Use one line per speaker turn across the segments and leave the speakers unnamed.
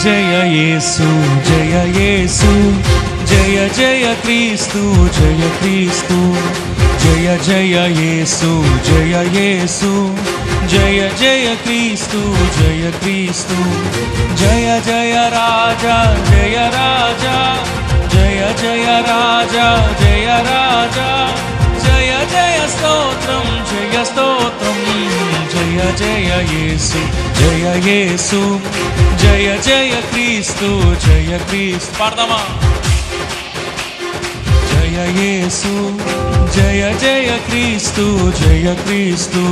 జయ యేసు జయ యేసు జయ జయ క్రీస్తు జయ క్రీస్తు జయ జయ యేసు జయ యేసు జయ జయ క్రీస్తు జయ క్రీస్తు జయ జయ రాజా జయ రాజా జయ జయ రాజా జయ రాజా జయ జయ స్తోత్రం జయ స్తోత్రం జయ జయ యేసు జయ యేసు జయ జయ క్రీస్తు జయ క్రీస్తు పాడదామా జయ యేసు జయ జయ క్రీస్తు జయ క్రీస్తు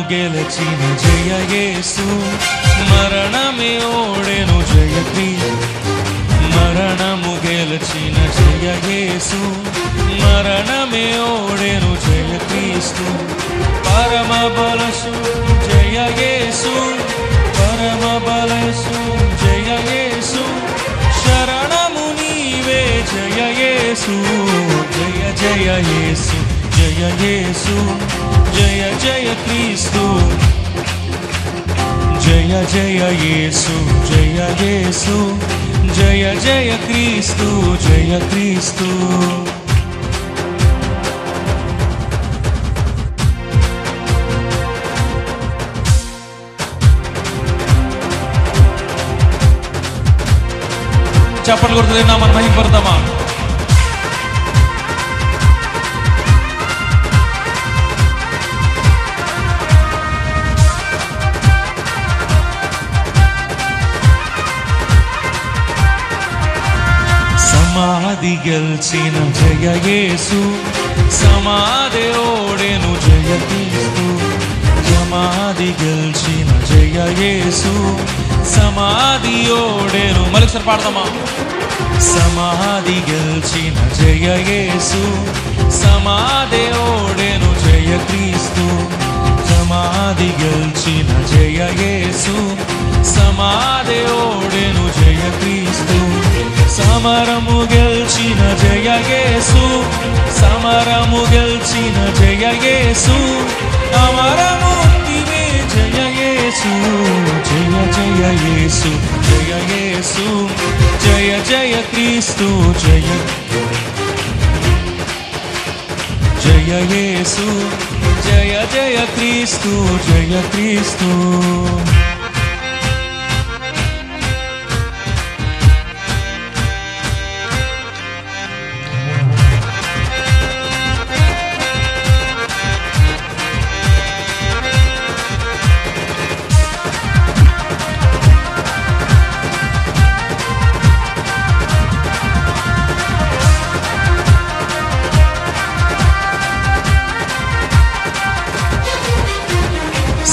గెలచిన జయ యేసు మరణమే ఓడెను జయ క్రీస్తు మరణము గెలచిన జయ యేసు మరణమే ఓడెను జయ క్రీస్తు పరమ బలసు జయ యేసు పరమ బలసు జయ యేసు శరణము నీవే జయ యేసు జయ జయ యేసు జయ యేసు జయ జయ క్రీస్తు జయ జయ యేసు జయ యేసు జయ జయ క్రీస్తు జయ క్రీస్తు చప్పట్లు కొడుతున్నా మనం మహిమపడతామా సమాధి గెలిచిన జయ యేసు సమాధి ఓడెను జయ క్రీస్తు సమాధి గెలిచిన జయ యేసు సమాధి ఓడెను మళ్ళీ పాడదామా సమాధి గెలిచిన జయ యేసు సమాధి ఓడెను జయ క్రీస్తు సమాధి గెలిచిన జయ యేసు సమాధి ఓడెను జయ క్రీస్తు సమరము గెలిచిన జయ యేసు సమరము గెలిచిన జయ యేసు అమరమూర్తివే జయ యేసు జయ జయ యేసు జయ యేసు జయ జయ క్రీస్తు జయ జయ యేసు జయ జయ క్రీస్తు జయ క్రీస్తు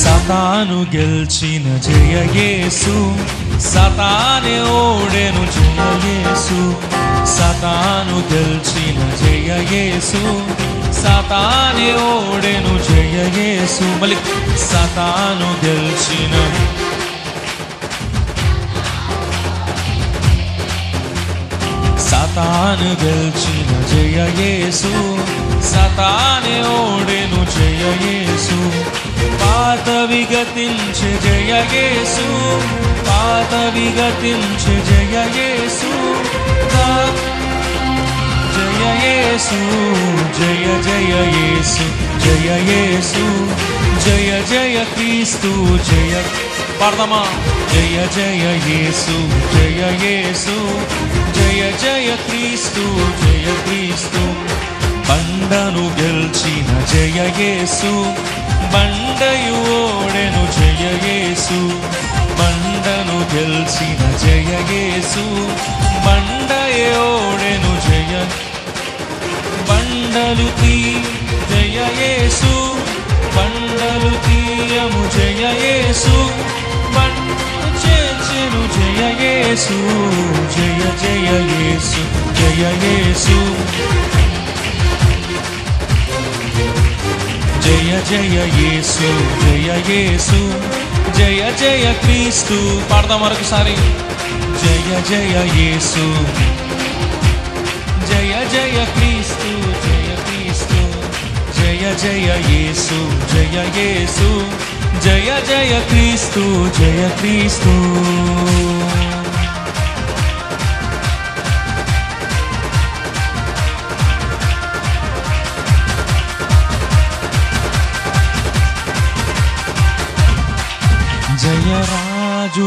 సాతాను గెలిచిన జయ యేసు సాతానే ఓడెను జయ యేసు సాతాను గెలిచిన జయ యేసు సాతానే ఓడెను జయ యేసు మళ్ళీ సాతాను గెలిచిన సాతాను గెలిచిన జయ యేసు సాతానే ఓడెను జయ యేసు పాత విగతించే జయ యేసు పాత విగతించే జయ యేసు జయ యేసు జయ జయ యేసు జయ యేసు జయ జయ క్రీస్తు జయ పాడదామా జయ జయ యేసు జయ యేసు జయ జయ క్రీస్తు జయ క్రీస్తు బండను గెలిచిన జయ యేసు బండయు ఓడెను జయ యేసు బండను గెలిచిన జయ యేసు బండయే ఓడెను జయ బండలు జయ యేసు బండలు తీయము జయ యేసు బంటు చేర్చెను జయ యేసు జయ జయ యేసు జయ యేసు జయ జయ యేసు జయ యేసు జయ జయ క్రీస్తు పాడదాం మరొకసారి జయ జయ యేసు జయ జయ క్రీస్తు జయ క్రీస్తు జయ జయ యేసు జయ యేసు జయ జయ క్రీస్తు జయ క్రీస్తు జయ రాజు